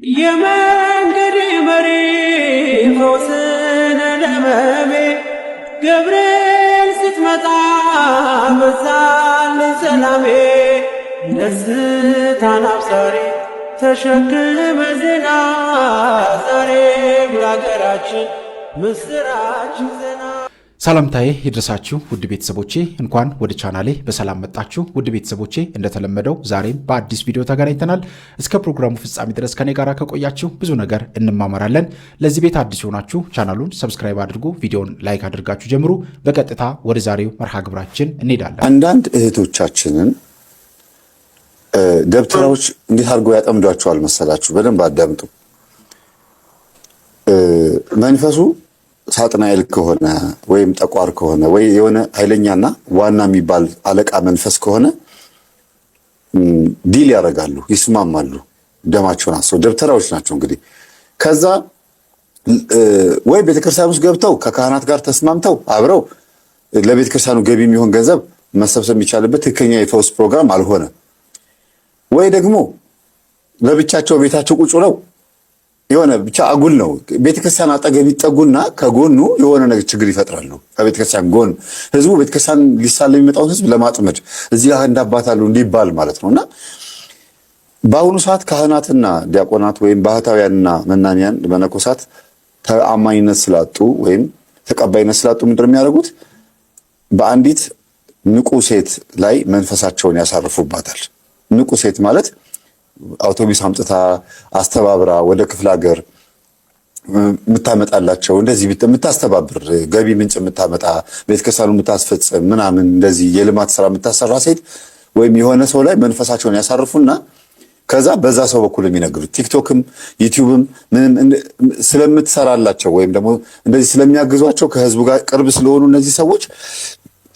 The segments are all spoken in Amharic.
የመንገድ መሪ ፈውስነ ለሕመሜ ገብርኤል ስትመጣ በዛልኝ ሰላሜ ደስታን አብሳሪ ተሸክመ ዜና ዛሬም ለአገራችን ምስራች ዜና። ሰላምታዬ ይድረሳችሁ ውድ ቤተሰቦቼ፣ እንኳን ወደ ቻናሌ በሰላም መጣችሁ። ውድ ቤተሰቦቼ እንደተለመደው ዛሬም በአዲስ ቪዲዮ ተገናኝተናል። እስከ ፕሮግራሙ ፍጻሜ ድረስ ከኔ ጋር ከቆያችሁ ብዙ ነገር እንማማራለን። ለዚህ ቤት አዲስ ሆናችሁ ቻናሉን ሰብስክራይብ አድርጉ፣ ቪዲዮን ላይክ አድርጋችሁ ጀምሩ። በቀጥታ ወደ ዛሬው መርሃ ግብራችን እንሄዳለን። አንዳንድ እህቶቻችንን ደብተራዎች እንዴት አድርገው ያጠምዷቸዋል መሰላችሁ? በደንብ አዳምጡ። መንፈሱ ሳጥናኤል ከሆነ ወይም ጠቋር ከሆነ ወይ የሆነ ኃይለኛና ዋና የሚባል አለቃ መንፈስ ከሆነ ዲል ያደርጋሉ፣ ይስማማሉ። ደማቸውን አስረው ደብተራዎች ናቸው እንግዲህ። ከዛ ወይ ቤተክርስቲያን ውስጥ ገብተው ከካህናት ጋር ተስማምተው አብረው ለቤተክርስቲያኑ ገቢ የሚሆን ገንዘብ መሰብሰብ የሚቻልበት ትክክለኛ የፈውስ ፕሮግራም አልሆነ፣ ወይ ደግሞ ለብቻቸው ቤታቸው ቁጭ ብለው የሆነ ብቻ አጉል ነው። ቤተክርስቲያን አጠገብ ይጠጉና ከጎኑ የሆነ ነገር ችግር ይፈጥራሉ። ከቤተክርስቲያን ጎን ህዝቡ ቤተክርስቲያን ሊሳለም የሚመጣውን ህዝብ ለማጥመድ እዚህ ጋር እንዳባታሉ እንዲባል ማለት ነውና በአሁኑ ሰዓት ካህናትና ዲያቆናት ወይም ባህታውያንና መናንያን መነኮሳት ተአማኝነት ስላጡ ወይም ተቀባይነት ስላጡ ምንድነው የሚያደርጉት? በአንዲት ንቁ ሴት ላይ መንፈሳቸውን ያሳርፉባታል። ንቁ ሴት ማለት አውቶቡስ አምጥታ አስተባብራ ወደ ክፍለ ሀገር የምታመጣላቸው እንደዚህ የምታስተባብር ገቢ ምንጭ የምታመጣ ቤተክርስቲያኑ የምታስፈጽም ምናምን እንደዚህ የልማት ስራ የምታሰራ ሴት ወይም የሆነ ሰው ላይ መንፈሳቸውን ያሳርፉና ከዛ በዛ ሰው በኩል የሚነግሩት ቲክቶክም ዩቲዩብም ምንም ስለምትሰራላቸው ወይም ደግሞ እንደዚህ ስለሚያግዟቸው ከህዝቡ ጋር ቅርብ ስለሆኑ እነዚህ ሰዎች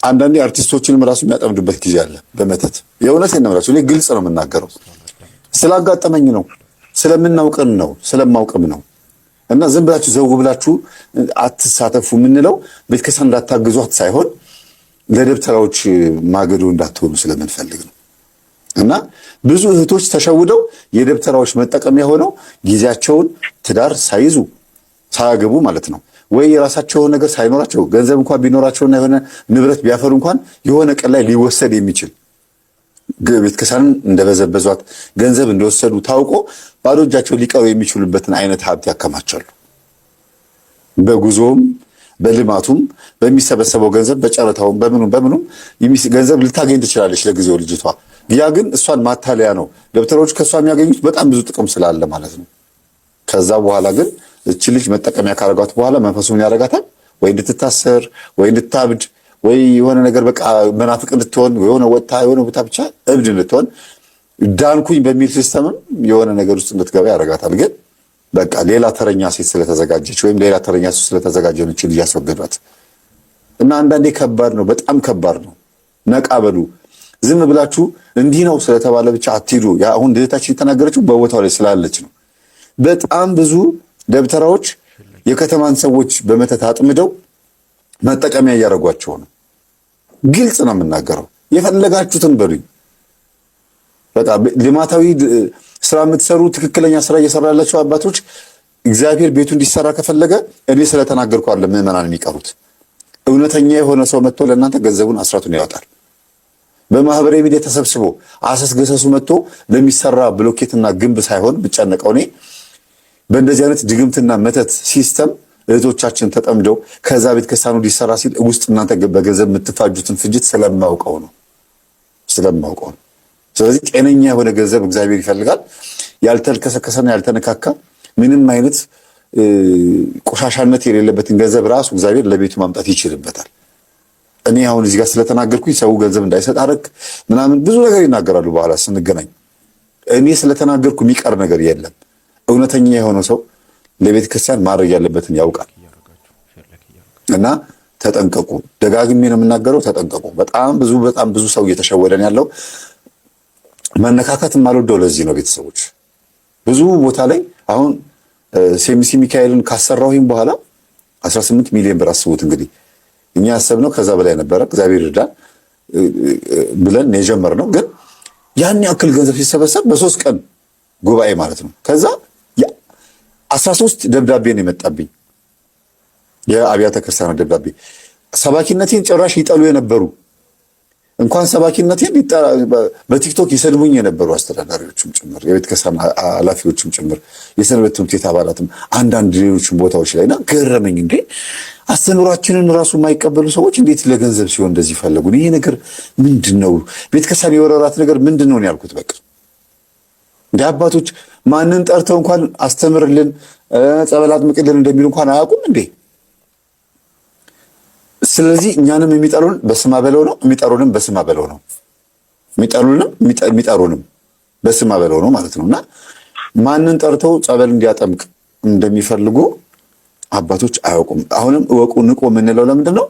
አንዳንዴ አርቲስቶችንም ራሱ የሚያጠምዱበት ጊዜ አለ በመተት። የእውነቴን ነው የምላቸው። እኔ ግልጽ ነው የምናገረው። ስላጋጠመኝ ነው፣ ስለምናውቅም ነው፣ ስለማውቅም ነው። እና ዝም ብላችሁ ዘው ብላችሁ አትሳተፉ የምንለው ቤተክርስቲያን እንዳታግዟት ሳይሆን ለደብተራዎች ማገዶ እንዳትሆኑ ስለምንፈልግ ነው። እና ብዙ እህቶች ተሸውደው የደብተራዎች መጠቀሚያ ሆነው ጊዜያቸውን ትዳር ሳይዙ ሳያገቡ ማለት ነው ወይ የራሳቸው ነገር ሳይኖራቸው ገንዘብ እንኳን ቢኖራቸውና የሆነ ንብረት ቢያፈሩ እንኳን የሆነ ቀን ላይ ሊወሰድ የሚችል ቤተክርስቲያን እንደበዘበዟት ገንዘብ እንደወሰዱ ታውቆ ባዶ እጃቸው ሊቀሩ የሚችሉበትን አይነት ሀብት ያከማቻሉ። በጉዞም በልማቱም በሚሰበሰበው ገንዘብ በጨረታውም በምኑም ገንዘብ ልታገኝ ትችላለች ለጊዜው ልጅቷ። ያ ግን እሷን ማታለያ ነው። ደብተሮች ከእሷ የሚያገኙት በጣም ብዙ ጥቅም ስላለ ማለት ነው። ከዛ በኋላ ግን እቺ ልጅ መጠቀሚያ ካረጋት በኋላ መንፈሱን ያረጋታል ወይ እንድትታሰር ወይ እንድታብድ ወይ የሆነ ነገር በቃ መናፍቅ እንድትሆን የሆነ ወጣ የሆነ ቦታ ብቻ እብድ እንድትሆን ዳንኩኝ በሚል ሲስተምም የሆነ ነገር ውስጥ እንድትገባ ያረጋታል። ግን በቃ ሌላ ተረኛ ሴት ስለተዘጋጀች ወይም ሌላ ተረኛ ሴት ስለተዘጋጀ ነው እቺ ልጅ ያስወገዷት። እና አንዳንዴ ከባድ ነው፣ በጣም ከባድ ነው። ነቃ በሉ። ዝም ብላችሁ እንዲህ ነው ስለተባለ ብቻ አትሂዱ። አሁን እህታችን የተናገረችው በቦታው ላይ ስላለች ነው። በጣም ብዙ ደብተራዎች የከተማን ሰዎች በመተት አጥምደው መጠቀሚያ እያደረጓቸው ነው። ግልጽ ነው የምናገረው። የፈለጋችሁትን በሉኝ። በቃ ልማታዊ ስራ የምትሰሩ ትክክለኛ ስራ እየሰራላችሁ አባቶች እግዚአብሔር ቤቱ እንዲሰራ ከፈለገ እኔ ስለተናገርኩ አለ ምዕመናን የሚቀሩት። እውነተኛ የሆነ ሰው መጥቶ ለእናንተ ገንዘቡን አስራቱን ያወጣል። በማህበራዊ ሚዲያ ተሰብስቦ አሰስገሰሱ መጥቶ ለሚሰራ ብሎኬትና ግንብ ሳይሆን ብቻነቀው እኔ በእንደዚህ አይነት ድግምትና መተት ሲስተም እህቶቻችን ተጠምደው ከዛ ቤተክርስቲያኑ ሊሰራ ሲል ውስጥ እናንተ በገንዘብ የምትፋጁትን ፍጅት ስለማውቀው ነው። ስለዚህ ጤነኛ የሆነ ገንዘብ እግዚአብሔር ይፈልጋል። ያልተልከሰከሰና ያልተነካካ ምንም አይነት ቆሻሻነት የሌለበትን ገንዘብ ራሱ እግዚአብሔር ለቤቱ ማምጣት ይችልበታል። እኔ አሁን እዚህ ጋር ስለተናገርኩኝ ሰው ገንዘብ እንዳይሰጥ አረግ ምናምን ብዙ ነገር ይናገራሉ በኋላ ስንገናኝ። እኔ ስለተናገርኩ የሚቀር ነገር የለም። እውነተኛ የሆነ ሰው ለቤተ ክርስቲያን ማድረግ ያለበትን ያውቃል። እና ተጠንቀቁ። ደጋግሜ ነው የምናገረው፣ ተጠንቀቁ። በጣም ብዙ ሰው እየተሸወደን ያለው መነካካት የማልወደው ለዚህ ነው። ቤተሰቦች ብዙ ቦታ ላይ አሁን ሴሚሲ ሚካኤልን ካሰራሁኝ በኋላ 18 ሚሊዮን ብር አስቡት እንግዲህ። እኛ ያሰብነው ከዛ በላይ ነበረ። እግዚአብሔር ይርዳን ብለን የጀመርነው ግን ያን ያክል ገንዘብ ሲሰበሰብ በ3 ቀን ጉባኤ ማለት ነው። ከዛ 13 ደብዳቤ ነው የመጣብኝ፣ የአብያተ ክርስቲያናት ደብዳቤ። ሰባኪነቴን ጭራሽ ይጠሉ የነበሩ እንኳን ሰባኪነቴን በቲክቶክ ይሰድቡኝ የነበሩ አስተዳዳሪዎችም ጭምር የቤተ ክርስቲያን ኃላፊዎችም ጭምር የሰንበት ትምህርት ቤት አባላትም አንዳንድ ሌሎችም ቦታዎች ላይና ገረመኝ። እንዴ አስተምሯችንን ራሱ የማይቀበሉ ሰዎች እንዴት ለገንዘብ ሲሆን እንደዚህ ፈለጉን? ይሄ ነገር ምንድነው? ቤተ ክርስቲያን የወረራት ነገር ምንድነው ነው ያልኩት። በቃ እንደ አባቶች ማንን ጠርተው እንኳን አስተምርልን ጸበላት ምቅልን እንደሚሉ እንኳን አያውቁም እንዴ? ስለዚህ እኛንም የሚጠሩን በስማ በለው ነው፣ የሚጠሩንም በስማ በለው ነው። የሚጠሩንም በስማ በለው ነው ማለት ነውና ማንን ጠርተው ጸበል እንዲያጠምቅ እንደሚፈልጉ አባቶች አያውቁም። አሁንም እወቁ ንቁ የምንለው ለምንድን ነው?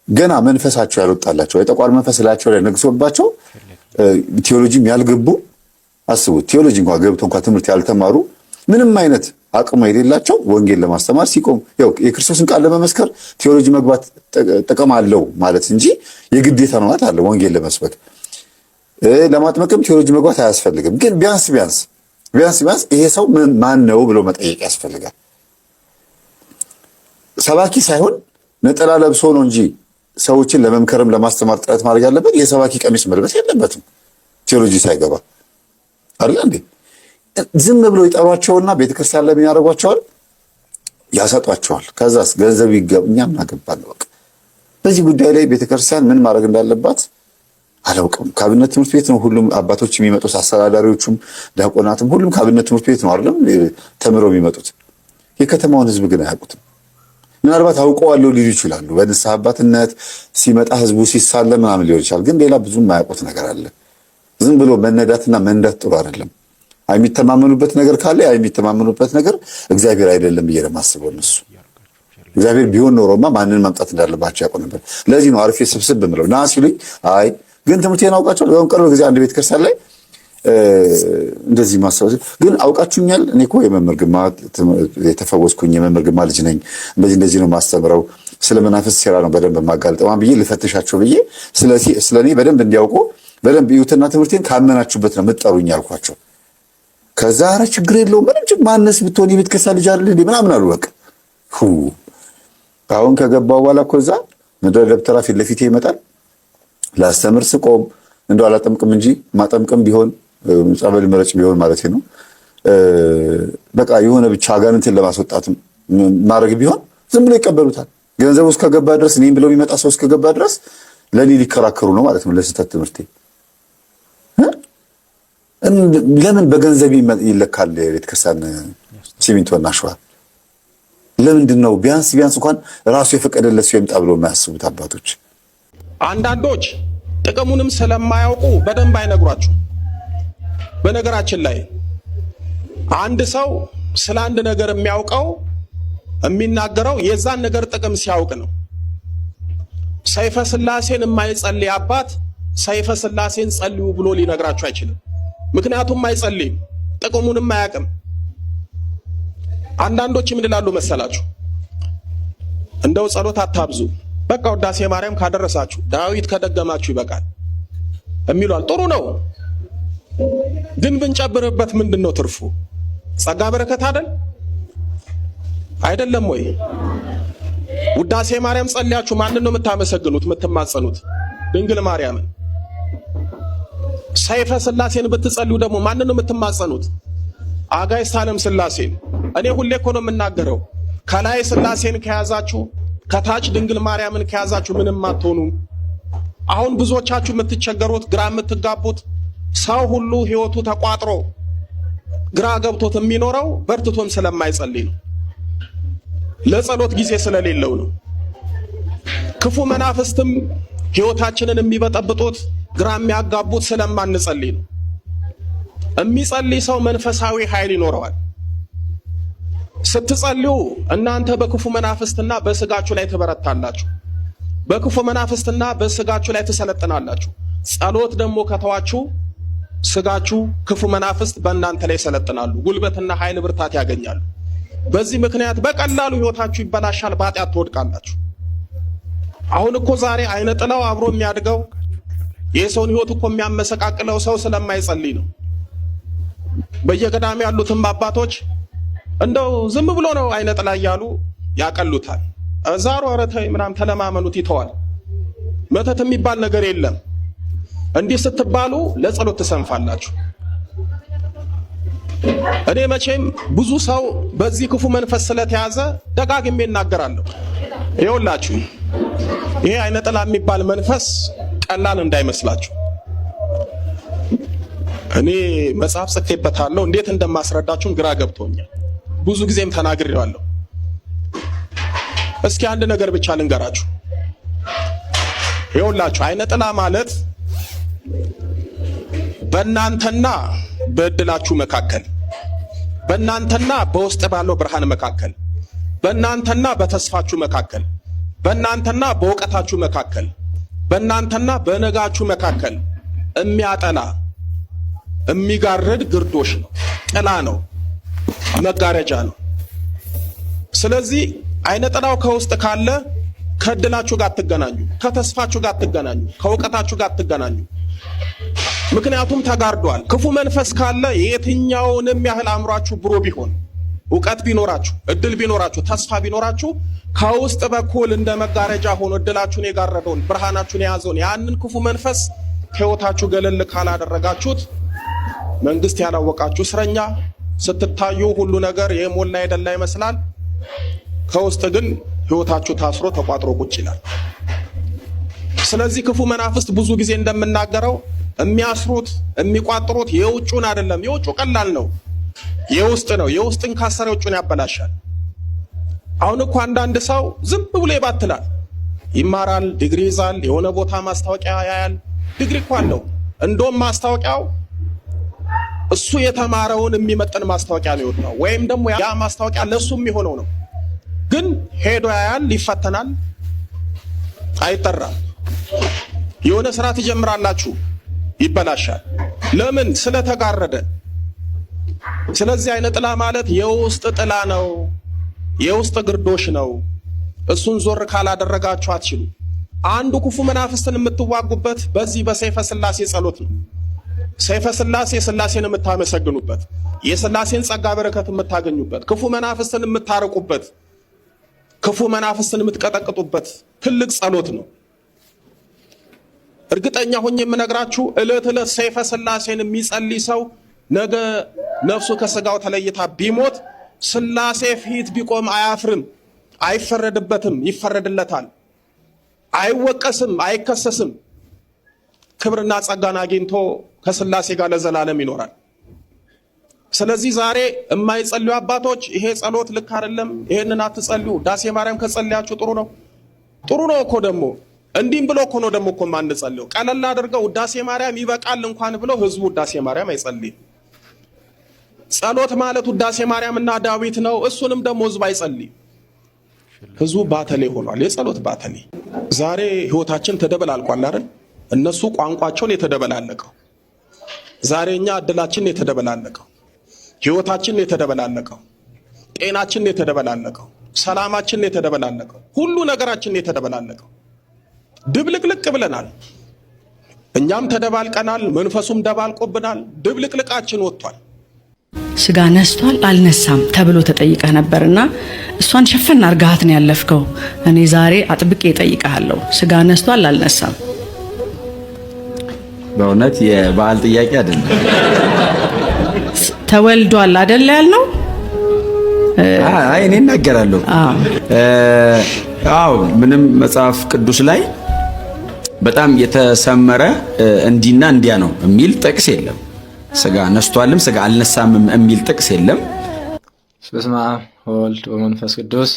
ገና መንፈሳቸው ያልወጣላቸው የጠቋር መንፈስ ላቸው ላይ ነግሶባቸው ቴዎሎጂም ያልገቡ አስቡት። ቴዎሎጂ እንኳን ገብቶ እንኳን ትምህርት ያልተማሩ ምንም አይነት አቅሙ የሌላቸው ወንጌል ለማስተማር ሲቆም ያው የክርስቶስን ቃል ለመመስከር ቴዎሎጂ መግባት ጥቅም አለው ማለት እንጂ የግዴታ ነው ማለት አለ። ወንጌል ለመስበክ ለማጥመቅም ቴዎሎጂ መግባት አያስፈልግም። ግን ቢያንስ ይሄ ሰው ማን ነው ብሎ መጠየቅ ያስፈልጋል። ሰባኪ ሳይሆን ነጠላ ለብሶ ነው እንጂ ሰዎችን ለመምከርም ለማስተማር ጥረት ማድረግ ያለበት የሰባኪ ቀሚስ መልበስ የለበትም። ቴዎሎጂ ሳይገባ አይደል እንዴ? ዝም ብሎ ይጠሯቸውና ቤተክርስቲያን ላይ ምን ያደርጓቸዋል? ያሰጧቸዋል። ከዛስ ገንዘብ እኛም እናገባለን። በቃ በዚህ ጉዳይ ላይ ቤተክርስቲያን ምን ማድረግ እንዳለባት አላውቅም። ካብነት ትምህርት ቤት ነው ሁሉም አባቶች የሚመጡት፣ አስተዳዳሪዎቹም ዲያቆናትም ሁሉም ካብነት ትምህርት ቤት ነው አይደለም ተምረው የሚመጡት። የከተማውን ህዝብ ግን አያውቁትም። ምናልባት አውቀዋለሁ ሊሉ ይችላሉ። በንስሐ አባትነት ሲመጣ ህዝቡ ሲሳለም ምናምን ሊሆን ይችላል። ግን ሌላ ብዙም የማያውቁት ነገር አለ። ዝም ብሎ መነዳትና መንዳት ጥሩ አይደለም። የሚተማመኑበት ነገር ካለ የሚተማመኑበት ነገር እግዚአብሔር አይደለም ብዬ ለማስበው እነሱ እግዚአብሔር ቢሆን ኖሮማ ማንን ማምጣት እንዳለባቸው ያውቁ ነበር። ለዚህ ነው አርፌ ስብስብ ብለው ና ሲሉኝ አይ ግን ትምህርቴን አውቃቸዋለሁ። በጣም ቅርብ ጊዜ አንድ ቤተክርስቲያን ላይ እንደዚህ ማሰብ ግን አውቃችሁኛል፣ እኔ እኮ የመምህር ግርማ የተፈወስኩኝ የመምህር ግርማ ልጅ ነኝ፣ እንደዚህ ነው ማስተምረው፣ ስለ መናፍስት ሴራ ነው በደንብ ማጋልጠው ብዬ ልፈትሻቸው ብዬ ስለኔ በደንብ እንዲያውቁ በደንብ ይዩትና ትምህርቴን ካመናችሁበት ነው የምትጠሩኝ አልኳቸው። ከዛ ኧረ ችግር የለውም ምንም ማነስ ብትሆን የቤተ ክርስቲያን ልጅ አይደል እንዴ ምናምን አሉ። በቃ አሁን ከገባው በኋላ እኮ እዛ ምድረ ደብተራ ፊት ለፊቴ ይመጣል። ላስተምር ስቆም እንደው አላጠምቅም እንጂ ማጠምቅም ቢሆን ጸበል መረጭ ቢሆን ማለት ነው በቃ የሆነ ብቻ አጋንንትን ለማስወጣት ማድረግ ቢሆን ዝም ብሎ ይቀበሉታል። ገንዘቡ እስከገባ ድረስ እኔም ብለው የሚመጣ ሰው እስከገባ ድረስ ለኔ ሊከራከሩ ነው ማለት ነው ለስህተት ትምህርቴ። ለምን በገንዘብ ይለካል ቤተክርስቲያን ሲሚንቶና አሸዋ? ለምንድን ነው ቢያንስ እንኳን ራሱ የፈቀደለት ሰው ይምጣ ብሎ የማያስቡት አባቶች? አንዳንዶች ጥቅሙንም ስለማያውቁ በደንብ አይነግሯችሁ። በነገራችን ላይ አንድ ሰው ስለ አንድ ነገር የሚያውቀው የሚናገረው የዛን ነገር ጥቅም ሲያውቅ ነው። ሰይፈ ስላሴን የማይጸልይ አባት ሰይፈ ስላሴን ጸልዩ ብሎ ሊነግራችሁ አይችልም። ምክንያቱም አይጸልይም፣ ጥቅሙንም አያውቅም። አንዳንዶች ምን ይላሉ መሰላችሁ? እንደው ጸሎት አታብዙ፣ በቃ ውዳሴ ማርያም ካደረሳችሁ ዳዊት ከደገማችሁ ይበቃል የሚሏል። ጥሩ ነው፣ ግን ብንጨብርበት ምንድነው ትርፉ? ጸጋ በረከት አይደለም ወይ? ውዳሴ ማርያም ጸልያችሁ ማንን ነው የምታመሰግኑት የምትማጸኑት? ድንግል ማርያምን። ሰይፈ ስላሴን ብትጸልዩ ደግሞ ማንን ነው የምትማጸኑት? አጋዕዝተ ዓለም ስላሴን። እኔ ሁሌ እኮ ነው የምናገረው፣ ከላይ ስላሴን ከያዛችሁ ከታች ድንግል ማርያምን ከያዛችሁ ምንም አትሆኑም። አሁን ብዙዎቻችሁ የምትቸገሩት ግራ የምትጋቡት ሰው ሁሉ ህይወቱ ተቋጥሮ ግራ ገብቶት የሚኖረው በርትቶም ስለማይጸልይ ነው። ለጸሎት ጊዜ ስለሌለው ነው። ክፉ መናፍስትም ህይወታችንን የሚበጠብጡት ግራ የሚያጋቡት ስለማንጸልይ ነው። የሚጸልይ ሰው መንፈሳዊ ኃይል ይኖረዋል። ስትጸልዩ እናንተ በክፉ መናፍስትና በስጋችሁ ላይ ትበረታላችሁ። በክፉ መናፍስትና በስጋችሁ ላይ ትሰለጥናላችሁ። ጸሎት ደግሞ ከተዋችሁ ስጋችሁ ክፉ መናፍስት በእናንተ ላይ ይሰለጥናሉ። ጉልበትና ኃይል ብርታት ያገኛሉ። በዚህ ምክንያት በቀላሉ ህይወታችሁ ይበላሻል፣ በኃጢአት ትወድቃላችሁ። አሁን እኮ ዛሬ አይነ ጥላው አብሮ የሚያድገው የሰውን ህይወት እኮ የሚያመሰቃቅለው ሰው ስለማይጸልይ ነው። በየገዳም ያሉትም አባቶች እንደው ዝም ብሎ ነው አይነ ጥላ እያሉ ያቀሉታል። ዛሩ አረታይ ምናምን ተለማመኑት ይተዋል። መተት የሚባል ነገር የለም። እንዲህ ስትባሉ ለጸሎት ትሰንፋላችሁ። እኔ መቼም ብዙ ሰው በዚህ ክፉ መንፈስ ስለተያዘ ደጋግሜ እናገራለሁ። ይኸውላችሁ ይሄ አይነ ጥላ የሚባል መንፈስ ቀላል እንዳይመስላችሁ። እኔ መጽሐፍ ጽፌበታለሁ። እንዴት እንደማስረዳችሁም ግራ ገብቶኛል። ብዙ ጊዜም ተናግሬዋለሁ። እስኪ አንድ ነገር ብቻ ልንገራችሁ። ይኸውላችሁ አይነ ጥላ ማለት በእናንተና በእድላችሁ መካከል፣ በእናንተና በውስጥ ባለው ብርሃን መካከል፣ በእናንተና በተስፋችሁ መካከል፣ በእናንተና በእውቀታችሁ መካከል፣ በእናንተና በነጋችሁ መካከል የሚያጠላ የሚጋርድ ግርዶሽ ነው፣ ጥላ ነው፣ መጋረጃ ነው። ስለዚህ አይነ ጥላው ከውስጥ ካለ ከእድላችሁ ጋር አትገናኙ፣ ከተስፋችሁ ጋር አትገናኙ፣ ከእውቀታችሁ ጋር አትገናኙ። ምክንያቱም ተጋርዷል። ክፉ መንፈስ ካለ የትኛውንም ያህል አእምሯችሁ ብሩህ ቢሆን፣ እውቀት ቢኖራችሁ፣ እድል ቢኖራችሁ፣ ተስፋ ቢኖራችሁ ከውስጥ በኩል እንደ መጋረጃ ሆኖ እድላችሁን የጋረደውን ብርሃናችሁን የያዘውን ያንን ክፉ መንፈስ ከሕይወታችሁ ገለል ካላደረጋችሁት መንግስት ያላወቃችሁ እስረኛ ስትታዩ ሁሉ ነገር የሞላ የደላ ይመስላል። ከውስጥ ግን ሕይወታችሁ ታስሮ ተቋጥሮ ቁጭ ይላል። ስለዚህ ክፉ መናፍስት ብዙ ጊዜ እንደምናገረው የሚያስሩት የሚቋጥሩት የውጩን አይደለም። የውጩ ቀላል ነው፣ የውስጥ ነው። የውስጥን ካሰረ የውጩን ያበላሻል። አሁን እኮ አንዳንድ ሰው ዝም ብሎ ይባትላል፣ ይማራል፣ ዲግሪ ይዛል፣ የሆነ ቦታ ማስታወቂያ ያያል። ዲግሪ እኮ አለው። እንደውም ማስታወቂያው እሱ የተማረውን የሚመጥን ማስታወቂያ ነው የወጣው፣ ወይም ደግሞ ያ ማስታወቂያ ለሱ የሚሆነው ነው። ግን ሄዶ ያያል፣ ይፈተናል፣ አይጠራም። የሆነ ስራ ትጀምራላችሁ፣ ይበላሻል። ለምን? ስለተጋረደ። ስለዚህ አይነ ጥላ ማለት የውስጥ ጥላ ነው፣ የውስጥ ግርዶሽ ነው። እሱን ዞር ካላደረጋችሁ አትችሉ። አንዱ ክፉ መናፍስትን የምትዋጉበት በዚህ በሰይፈ ሥላሴ ጸሎት ነው። ሰይፈ ሥላሴ ሥላሴን የምታመሰግኑበት፣ የሥላሴን ጸጋ በረከት የምታገኙበት፣ ክፉ መናፍስትን የምታርቁበት፣ ክፉ መናፍስትን የምትቀጠቅጡበት ትልቅ ጸሎት ነው። እርግጠኛ ሆኜ የምነግራችሁ ዕለት ዕለት ሰይፈ ሥላሴን የሚጸልይ ሰው ነገ ነፍሱ ከስጋው ተለይታ ቢሞት ሥላሴ ፊት ቢቆም አያፍርም፣ አይፈረድበትም፣ ይፈረድለታል። አይወቀስም፣ አይከሰስም። ክብርና ጸጋን አግኝቶ ከሥላሴ ጋር ለዘላለም ይኖራል። ስለዚህ ዛሬ የማይጸልዩ አባቶች ይሄ ጸሎት ልክ አይደለም፣ ይሄንን አትጸልዩ፣ ዳሴ ማርያም ከጸልያችሁ ጥሩ ነው። ጥሩ ነው እኮ ደግሞ እንዲህም ብሎ እኮ ነው ደግሞ እኮ ማንጸልየው። ቀለል አድርገው ውዳሴ ማርያም ይበቃል እንኳን ብለው ህዝቡ ውዳሴ ማርያም አይጸልይም። ጸሎት ማለት ውዳሴ ማርያምና ዳዊት ነው። እሱንም ደግሞ ህዝቡ አይጸልይም። ህዝቡ ባተሌ ሆኗል፣ የጸሎት ባተሌ። ዛሬ ህይወታችን ተደበላልቋል አይደል? እነሱ ቋንቋቸውን የተደበላለቀው፣ ዛሬ እኛ እድላችን የተደበላለቀው፣ ህይወታችን የተደበላለቀው፣ ጤናችን የተደበላለቀው፣ ሰላማችን የተደበላለቀው፣ ሁሉ ነገራችን የተደበላለቀው። ድብልቅልቅ ብለናል። እኛም ተደባልቀናል፣ መንፈሱም ደባልቆብናል። ድብልቅልቃችን ወጥቷል። ስጋ ነስቷል አልነሳም ተብሎ ተጠይቀ ነበርና እሷን ሸፈን አርጋሃት ነው ያለፍከው። እኔ ዛሬ አጥብቄ እጠይቅሃለሁ፣ ስጋ ነስቷል አልነሳም? በእውነት የበዓል ጥያቄ አይደለም። ተወልዷል አይደል ያልነው? አይ እኔ እናገራለሁ። አዎ ምንም መጽሐፍ ቅዱስ ላይ በጣም የተሰመረ እንዲና እንዲያ ነው የሚል ጥቅስ የለም። ስጋ ነስቷልም ስጋ አልነሳምም የሚል ጥቅስ የለም። በስመ አብ ወወልድ ወመንፈስ ቅዱስ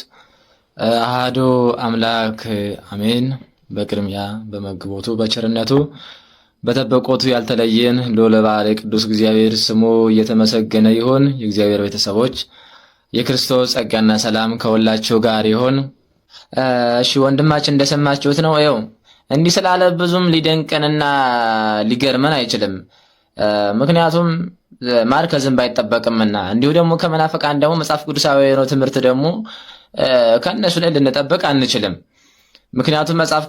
አሐዱ አምላክ አሜን። በቅድሚያ በመግቦቱ በቸርነቱ በጠበቆቱ ያልተለየን ልዑለ ባሕርይ ቅዱስ እግዚአብሔር ስሙ እየተመሰገነ ይሁን። የእግዚአብሔር ቤተሰቦች የክርስቶስ ጸጋና ሰላም ከሁላችሁ ጋር ይሁን። እሺ ወንድማችን እንደሰማችሁት ነው። ይኸው እንዲህ ስላለ ብዙም ሊደንቀንና ሊገርመን አይችልም። ምክንያቱም ማር ከዝንብ አይጠበቅምና፣ እንዲሁ ደግሞ ከመናፍቃን ደግሞ መጽሐፍ ቅዱሳዊ የሆነው ትምህርት ደግሞ ከእነሱ ላይ ልንጠብቅ አንችልም። ምክንያቱም መጽሐፍ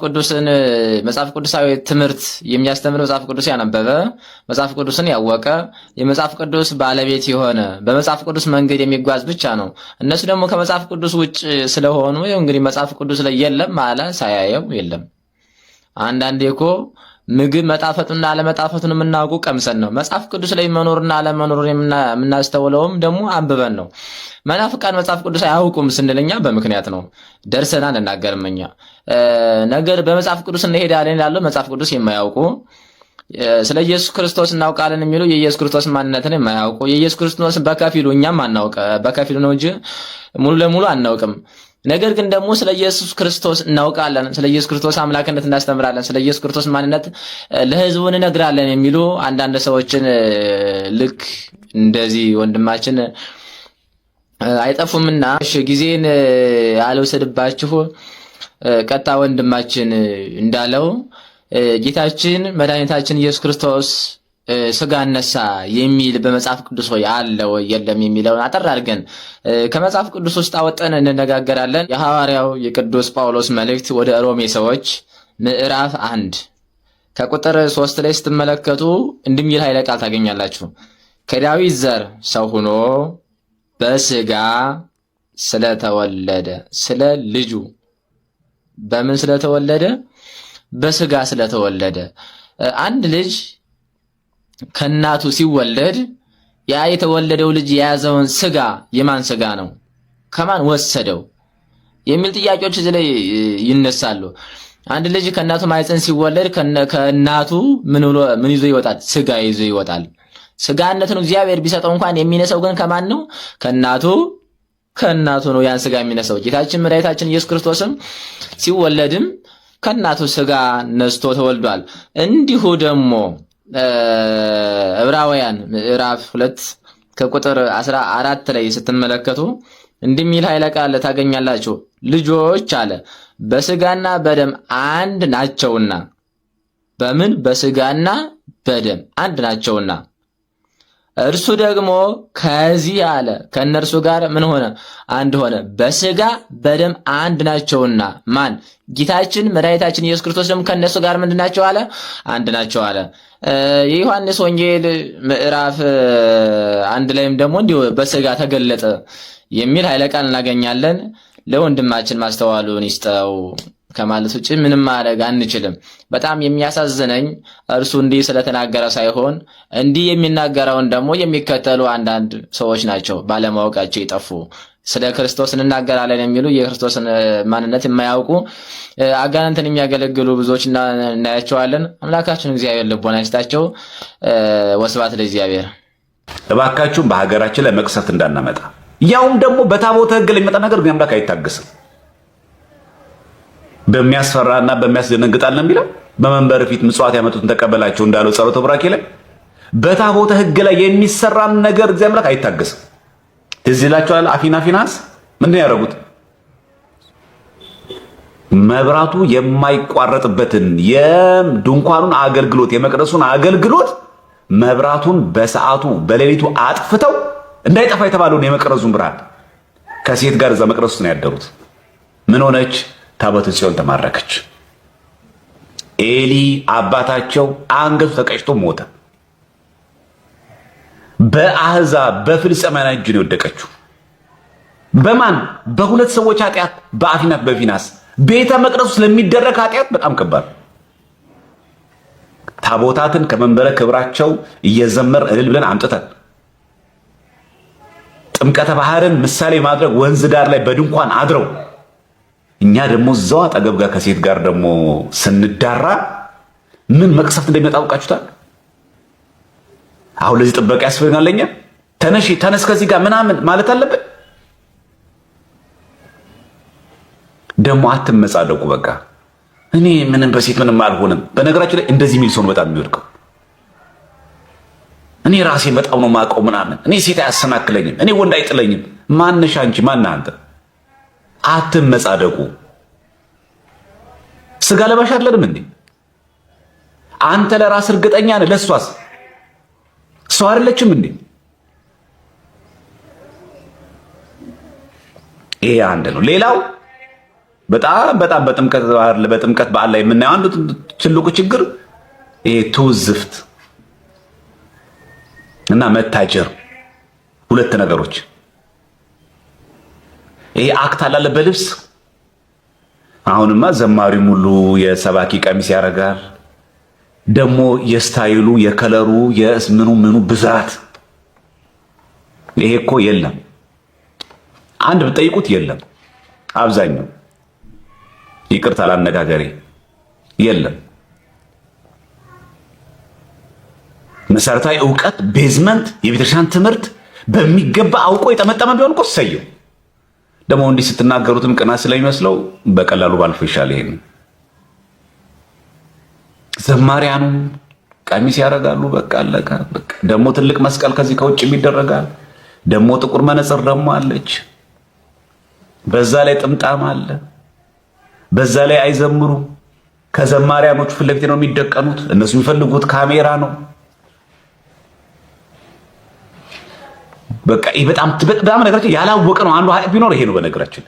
ቅዱሳዊ ትምህርት የሚያስተምር መጽሐፍ ቅዱስ ያነበበ መጽሐፍ ቅዱስን ያወቀ የመጽሐፍ ቅዱስ ባለቤት የሆነ በመጽሐፍ ቅዱስ መንገድ የሚጓዝ ብቻ ነው። እነሱ ደግሞ ከመጽሐፍ ቅዱስ ውጭ ስለሆኑ እንግዲህ መጽሐፍ ቅዱስ ላይ የለም አለ ሳያየው የለም። አንዳንዴ እኮ ምግብ መጣፈጡና አለመጣፈጡን የምናውቁ ቀምሰን ነው። መጽሐፍ ቅዱስ ላይ መኖርና አለመኖሩን የምናስተውለውም ደግሞ አንብበን ነው። መናፍቃን መጽሐፍ ቅዱስ አያውቁም ስንልኛ በምክንያት ነው። ደርሰና እንናገርም እኛ ነገር በመጽሐፍ ቅዱስ እንሄዳለን ይላሉ። መጽሐፍ ቅዱስ የማያውቁ ስለ ኢየሱስ ክርስቶስ እናውቃለን የሚሉ የኢየሱስ ክርስቶስ ማንነትን የማያውቁ የኢየሱስ ክርስቶስ በከፊሉ እኛም አናውቅ በከፊሉ ነው እንጂ ሙሉ ለሙሉ አናውቅም። ነገር ግን ደግሞ ስለ ኢየሱስ ክርስቶስ እናውቃለን፣ ስለ ኢየሱስ ክርስቶስ አምላክነት እናስተምራለን፣ ስለ ኢየሱስ ክርስቶስ ማንነት ለሕዝቡ እንነግራለን የሚሉ አንዳንድ ሰዎችን ልክ እንደዚህ ወንድማችን አይጠፉምና ጊዜን አልወሰድባችሁ ቀጣ ወንድማችን እንዳለው ጌታችን መድኃኒታችን ኢየሱስ ክርስቶስ ስጋ ነሳ የሚል በመጽሐፍ ቅዱስ ወይ አለ ወይ የለም የሚለውን አጠር አድርገን ከመጽሐፍ ቅዱስ ውስጥ አወጣን እንነጋገራለን። የሐዋርያው የቅዱስ ጳውሎስ መልእክት ወደ ሮሜ ሰዎች ምዕራፍ 1 ከቁጥር 3 ላይ ስትመለከቱ እንደሚል ኃይለ ቃል ታገኛላችሁ። ከዳዊት ዘር ሰው ሆኖ በስጋ ስለተወለደ ስለ ልጁ በምን ስለተወለደ? በስጋ ስለተወለደ። አንድ ልጅ ከእናቱ ሲወለድ ያ የተወለደው ልጅ የያዘውን ስጋ የማን ስጋ ነው? ከማን ወሰደው? የሚል ጥያቄዎች እዚህ ላይ ይነሳሉ። አንድ ልጅ ከእናቱ ማህፀን ሲወለድ ከእናቱ ምን ይዞ ይወጣል? ስጋ ይዞ ይወጣል። ስጋነትን እግዚአብሔር ቢሰጠው እንኳን የሚነሳው ግን ከማን ነው? ከእናቱ ነው ያን ስጋ የሚነሳው። ጌታችን መድኃኒታችን ኢየሱስ ክርስቶስም ሲወለድም ከእናቱ ስጋ ነስቶ ተወልዷል። እንዲሁ ደግሞ ዕብራውያን ምዕራፍ 2 ከቁጥር 14 ላይ ስትመለከቱ እንደሚል ኃይለ ቃል ታገኛላችሁ። ልጆች አለ በስጋና በደም አንድ ናቸውና። በምን? በስጋና በደም አንድ ናቸውና እርሱ ደግሞ ከዚህ አለ ከእነርሱ ጋር ምን ሆነ? አንድ ሆነ። በስጋ በደም አንድ ናቸውና ማን? ጌታችን መድኃኒታችን ኢየሱስ ክርስቶስ ደግሞ ከእነሱ ጋር ምንድን ናቸው አለ? አንድ ናቸው አለ። የዮሐንስ ወንጌል ምዕራፍ 1 ላይም ደግሞ እንዲሁ በስጋ ተገለጠ የሚል ኃይለ ቃል እናገኛለን። ለወንድማችን ማስተዋሉን ይስጠው ከማለት ውጭ ምንም ማድረግ አንችልም። በጣም የሚያሳዝነኝ እርሱ እንዲህ ስለተናገረ ሳይሆን እንዲህ የሚናገረውን ደግሞ የሚከተሉ አንዳንድ ሰዎች ናቸው፣ ባለማወቃቸው የጠፉ ስለ ክርስቶስ እንናገራለን የሚሉ የክርስቶስን ማንነት የማያውቁ አጋንንትን የሚያገለግሉ ብዙዎች እናያቸዋለን። አምላካችን እግዚአብሔር ልቦና ይስጣቸው። ወስብሐት ለእግዚአብሔር። እባካችሁም በሀገራችን ላይ መቅሰፍት እንዳናመጣ፣ ያውም ደግሞ በታቦተ ሕግ ላይ የሚመጣ ነገር ግን አምላክ አይታገስም። በሚያስፈራና በሚያስደነግጣል ነው የሚለው። በመንበር ፊት ምጽዋት ያመጡትን ተቀበላቸው እንዳለው ጸሎተ ቡራኬ ላይ በታቦተ ሕግ ላይ የሚሰራን ነገር እግዚአብሔር አምላክ አይታገስም። ትዝ ይላችኋል። ፊናስ ምንድን ያደረጉት? መብራቱ የማይቋረጥበትን የድንኳኑን አገልግሎት የመቅደሱን አገልግሎት መብራቱን በሰዓቱ በሌሊቱ አጥፍተው እንዳይጠፋ የተባለውን የመቅረዙን ብርሃን ከሴት ጋር እዛ መቅረሱ ነው ያደሩት። ምን ሆነች? ታቦተ ጽዮን ተማረከች። ኤሊ አባታቸው አንገቱ ተቀጭቶ ሞተ። በአህዛብ በፍልስጤማውያን እጅ ነው የወደቀችው። በማን? በሁለት ሰዎች ኃጢአት፣ በአፊናት በፊናስ። ቤተ መቅደሱ ስለሚደረግ ኃጢአት በጣም ከባድ። ታቦታትን ከመንበረ ክብራቸው እየዘመር እልል ብለን አምጥተን ጥምቀተ ባህርን ምሳሌ ማድረግ ወንዝ ዳር ላይ በድንኳን አድረው እኛ ደግሞ እዛው አጠገብ ጋር ከሴት ጋር ደግሞ ስንዳራ ምን መቅሰፍት እንደሚመጣ አውቃችሁታል? አሁን ለዚህ ጥበቃ ያስፈልጋል። ለኛ ተነስ ከዚህ ጋር ምናምን ማለት አለብን። ደግሞ አትመጻደቁ። በቃ እኔ ምንም በሴት ምንም አልሆንም። በነገራችሁ ላይ እንደዚህ የሚል ሰው በጣም የሚወድቀው። እኔ ራሴን በጣም ነው የማውቀው ምናምን፣ እኔ ሴት አያሰናክለኝም፣ እኔ ወንድ አይጥለኝም። ማንሽ አንቺ? ማን አንተ? አትመጻደቁ። ስጋ ለባሽ አይደለም እንዴ? አንተ ለራስ እርግጠኛ ነህ፣ ለሷስ ሰው አይደለችም እንዴ? ይሄ አንድ ነው። ሌላው በጣም በጥምቀት በዓል ላይ የምናየው አንዱ ትልቁ ችግር ይሄ ትውዝፍት እና መታጀር፣ ሁለት ነገሮች። ይሄ አክት አላለ በልብስ አሁንማ ዘማሪው ሙሉ የሰባኪ ቀሚስ ያደርጋል። ደግሞ የስታይሉ የከለሩ የምኑ ብዛት ይሄ እኮ የለም። አንድ ብትጠይቁት የለም። አብዛኛው ይቅርታ ላነጋገሬ የለም። መሰረታዊ እውቀት ቤዝመንት የቤተክርስቲያን ትምህርት በሚገባ አውቆ የጠመጠመ ቢሆን እኮ ሰየው። ደግሞ እንዲህ ስትናገሩትም ቅናት ስለሚመስለው በቀላሉ ባልፎ ይሻል። ይሄን ዘማሪያኑ ቀሚስ ያደርጋሉ። በቃ አለቀ። በቃ ደግሞ ትልቅ መስቀል ከዚህ ከውጭ ይደረጋል። ደግሞ ጥቁር መነጽር ደግሞ አለች። በዛ ላይ ጥምጣም አለ። በዛ ላይ አይዘምሩ። ከዘማሪያኖቹ ፊት ለፊት ነው የሚደቀኑት። እነሱ የሚፈልጉት ካሜራ ነው። በቃ ይሄ በጣም ነገራችን ያላወቀ ነው። አንዱ ሀቅ ቢኖር ይሄ ነው። በነገራችን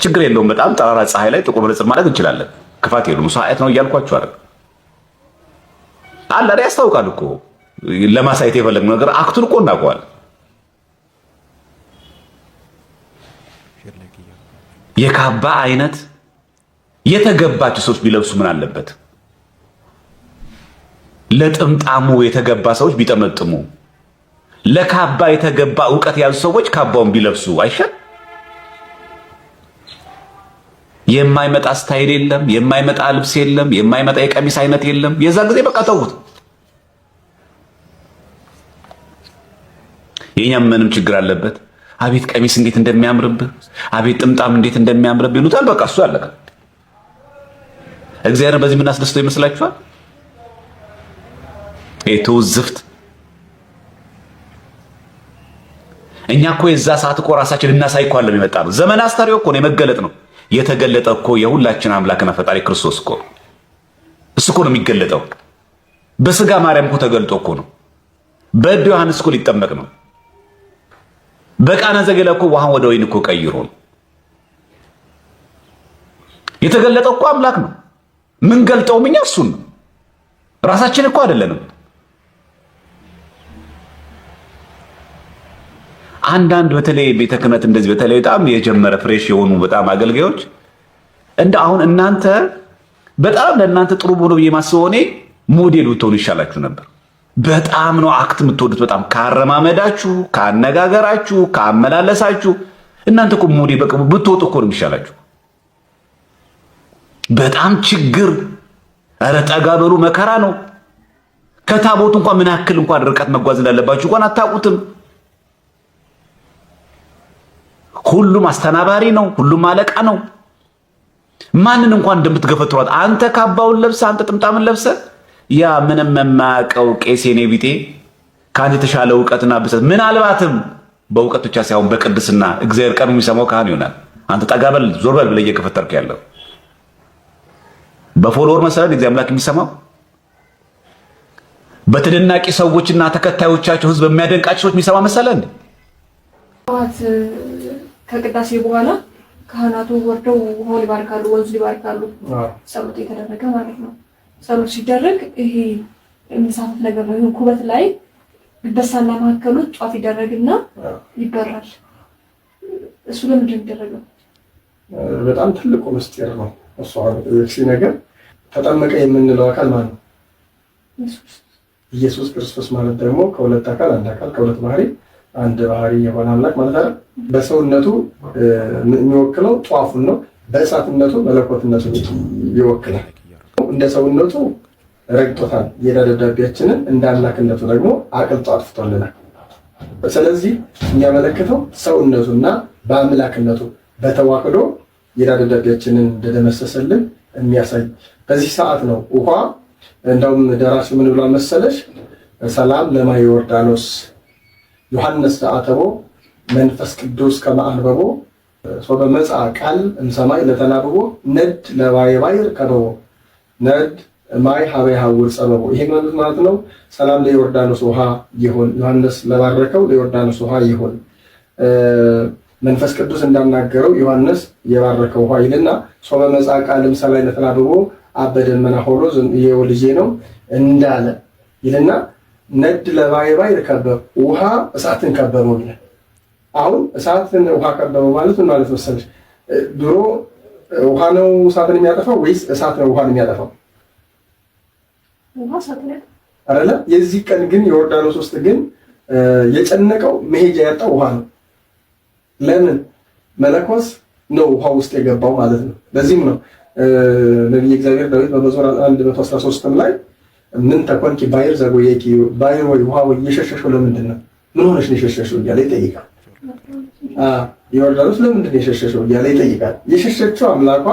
ችግር የለውም። በጣም ጠራራ ፀሐይ ላይ ጥቁር መነጽር ማለት እንችላለን። ክፋት የለውም። እሱ ሀቅ ነው እያልኳችሁ አይደል? አለ ያስታውቃል እኮ ለማሳየት የፈለግነው ነገር አክቱን እኮ እናውቀዋለን። የካባ አይነት የተገባቸው ሰዎች ቢለብሱ ምን አለበት? ለጥምጣሙ የተገባ ሰዎች ቢጠመጥሙ፣ ለካባ የተገባ ዕውቀት ያሉ ሰዎች ካባውን ቢለብሱ አይሻል? የማይመጣ ስታይል የለም፣ የማይመጣ ልብስ የለም፣ የማይመጣ የቀሚስ አይነት የለም። የዛ ጊዜ በቃ ተውት። የኛም ምንም ችግር አለበት? አቤት ቀሚስ እንዴት እንደሚያምርብህ፣ አቤት ጥምጣም እንዴት እንደሚያምርብህ ይሉታል። በቃ እሱ አለቀ። እግዚአብሔር በዚህ የምናስደስተው ይመስላችኋል? ትውዝፍት። እኛ እኮ የዛ ሰዓት እኮ ራሳችን ልናሳይ እኮ አለም የመጣ ነው። ዘመን አስተርእዮ እኮ ነው፣ የመገለጥ ነው። የተገለጠ እኮ የሁላችን አምላክና ፈጣሪ ክርስቶስ እኮ ነው። እሱ እኮ ነው የሚገለጠው። በስጋ ማርያም እኮ ተገልጦ እኮ ነው። በእድ ዮሐንስ እኮ ሊጠመቅ ነው። በቃና ዘገሊላ እኮ ውሃን ወደ ወይን እኮ ቀይሮ ነው የተገለጠው እኮ አምላክ ነው። ምን ገልጠውም እኛ እሱን ነው፣ ራሳችን እኮ አይደለንም። አንዳንድ በተለይ ቤተ ክህነት እንደዚህ በተለይ በጣም የጀመረ ፍሬሽ የሆኑ በጣም አገልጋዮች እንደ አሁን እናንተ በጣም ለእናንተ ጥሩ ብሎ የማስበው እኔ ሞዴል ብትሆኑ ይሻላችሁ ነበር። በጣም ነው አክት የምትወዱት። በጣም ካረማመዳችሁ፣ ካነጋገራችሁ፣ ካመላለሳችሁ እናንተ እኮ ሞዴል በቃ ብትወጡ እኮ ነው የሚሻላችሁ። በጣም ችግር፣ ኧረ ጠጋ በሉ፣ መከራ ነው። ከታቦቱ እንኳን ምን ያክል እንኳን ርቀት መጓዝ እንዳለባችሁ እንኳን አታውቁትም። ሁሉም አስተናባሪ ነው፣ ሁሉም አለቃ ነው። ማንን እንኳን እንደምትገፈትሯት አንተ ካባውን ለብሰህ አንተ ጥምጣምን ለብሰህ ያ ምንም የማያውቀው ቄስ የኔ ቢጤ ከአንተ የተሻለ እውቀትና ብሰት ምናልባትም በእውቀት ብቻ ሳይሆን በቅድስና እግዚአብሔር ቀኑ የሚሰማው ካህን ይሆናል። አንተ ጠጋ በል ዞር በል ብለህ እየከፈተርክ ያለው በፎሎወር መሰረት እግዚአብሔር አምላክ የሚሰማው በተደናቂ ሰዎችና ተከታዮቻቸው ህዝብ በሚያደንቃቸው ሰዎች የሚሰማ መሰለህ እንዴ? ከቅዳሴ በኋላ ካህናቱ ወርደው ውሃውን ይባርካሉ፣ ወንዙ ይባርካሉ። ጸሎት የተደረገ ማለት ነው። ጸሎት ሲደረግ ይሄ የሚሳፈፍ ነገር ነው። ይሄን ኩበት ላይ በሳና ማከሉ ጧፍ ይደረግና ይበራል። እሱ ለምንድን ነው የሚደረገው? በጣም ትልቁ ምስጢር ነው እሱ። እሺ ነገር ተጠመቀ የምንለው አካል ማለት ነው ኢየሱስ ክርስቶስ ማለት ደግሞ ከሁለት አካል አንድ አካል ከሁለት ባህሪ አንድ ባህሪ የሆነ አምላክ ማለት አይደል? በሰውነቱ የሚወክለው ጧፉን ነው። በእሳትነቱ መለኮትነቱን ይወክላል። እንደ ሰውነቱ ረግጦታል የዕዳ ደብዳቤያችንን፣ እንደ አምላክነቱ ደግሞ አቅልጦ አጥፍቶልናል። ስለዚህ የሚያመለክተው ሰውነቱና በአምላክነቱ በተዋህዶ የዕዳ ደብዳቤያችንን እንደደመሰሰልን የሚያሳይ በዚህ ሰዓት ነው። ውሃ እንደውም ደራሲ ምን ብሏል መሰለሽ? ሰላም ለማየ ዮርዳኖስ ዮሐንስ ተአተቦ መንፈስ ቅዱስ ከመአንበቦ ሶበ መጽአ ቃል እምሰማይ ለተናብቦ ነድ ለባየ ባይር ከበቦ ነድ ማይ ሀበ ይሐውር ጸበቦ። ይሄ ማለት ነው ሰላም ለዮርዳኖስ ውሃ ይሁን፣ ዮሐንስ ለባረከው ለዮርዳኖስ ውሃ ይሁን። መንፈስ ቅዱስ እንዳናገረው ዮሐንስ የባረከው ውሃ ይልና ሶበ መጽአ ቃልም ሰማይ ለተናብቦ አበ ደመና ሆሎ ይኸው ልጄ ነው እንዳለ ይልና ነድ ለባይ ባይ ከበበ ውሃ እሳትን ከበበው ይላል። አሁን እሳትን ውሃ ከበበው ማለት ምን ማለት መሰለሽ? ድሮ ውሃ ነው እሳትን የሚያጠፋው ወይስ እሳት ነው ውሃን የሚያጠፋው? ውሃ እሳት ነው አይደለ? የዚህ ቀን ግን ዮርዳኖስ ውስጥ ግን የጨነቀው መሄጃ ያጣው ውሃ ነው። ለምን? መለኮስ ነው ውሃ ውስጥ የገባው ማለት ነው። ለዚህም ነው ነቢየ እግዚአብሔር ዳዊት በመዝሙር 113 ላይ ምን ተኮንቂ ባይር ዘጎየቂ ባይር ወይ ውሃ ወይ የሸሸሽው ለምንድን ነው? ምን ሆነሽ ነው የሸሸሽው እያለ ይጠይቃል። ዮርዳኖስ ለምንድን ነው የሸሸሽው እያለ ይጠይቃል። የሸሸችው አምላኳ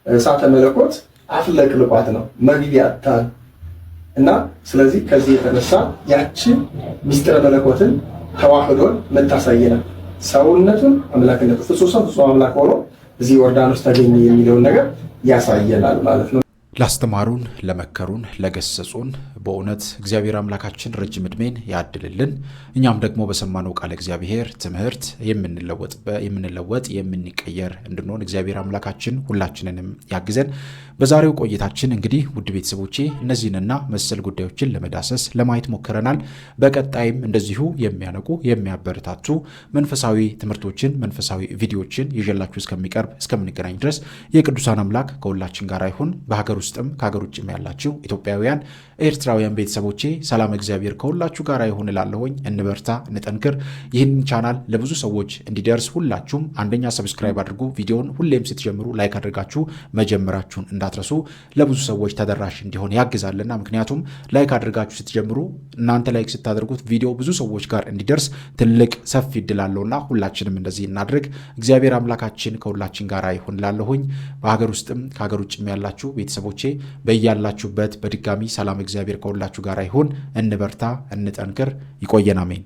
እሳተ መለኮት አፍለቅልቋት ነው መግቢያ አጥታል እና ስለዚህ ከዚህ የተነሳ ያቺ ሚስጥረ መለኮትን ተዋህዶን መታሳየና ሰውነቱን አምላክነቱ ፍጹም ሰው ፍጹም አምላክ ሆኖ እዚህ ዮርዳኖስ ተገኘ የሚለውን ነገር ያሳየናል ማለት ነው። ላስተማሩን፣ ለመከሩን፣ ለገሰጹን በእውነት እግዚአብሔር አምላካችን ረጅም ዕድሜን ያድልልን። እኛም ደግሞ በሰማነው ቃለ እግዚአብሔር ትምህርት የምንለወጥ የምንቀየር እንድንሆን እግዚአብሔር አምላካችን ሁላችንንም ያግዘን። በዛሬው ቆይታችን እንግዲህ ውድ ቤተሰቦቼ እነዚህንና መሰል ጉዳዮችን ለመዳሰስ ለማየት ሞክረናል። በቀጣይም እንደዚሁ የሚያነቁ የሚያበረታቱ መንፈሳዊ ትምህርቶችን መንፈሳዊ ቪዲዮዎችን ይዤላችሁ እስከምንገናኝ ድረስ የቅዱሳን አምላክ ከሁላችን ጋር ይሁን። በሀገር ውስጥም ከሀገር ውጭም ያላችሁ ኢትዮጵያውያን ኤርትራውያን ቤተሰቦቼ ሰላም እግዚአብሔር ከሁላችሁ ጋር ይሁን እላለሁኝ። እንበርታ፣ እንጠንክር። ይህን ቻናል ለብዙ ሰዎች እንዲደርስ ሁላችሁም አንደኛ ሰብስክራይብ አድርጉ። ቪዲዮውን ሁሌም ስትጀምሩ ላይክ አድርጋችሁ መጀመራችሁን እንዳትረሱ። ለብዙ ሰዎች ተደራሽ እንዲሆን ያግዛልና። ምክንያቱም ላይክ አድርጋችሁ ስትጀምሩ እናንተ ላይክ ስታደርጉት ቪዲዮ ብዙ ሰዎች ጋር እንዲደርስ ትልቅ ሰፊ እድል አለውና ሁላችንም እንደዚህ እናድርግ። እግዚአብሔር አምላካችን ከሁላችን ጋር ይሁን እላለሁኝ። በሀገር ውስጥም ከሀገር ውጭም ያላችሁ ቤተሰቦቼ በያላችሁበት በድጋሚ ሰላም እግዚአብሔር ከሁላችሁ ጋር ይሁን። እንበርታ፣ እንጠንክር። ይቆየን። አሜን።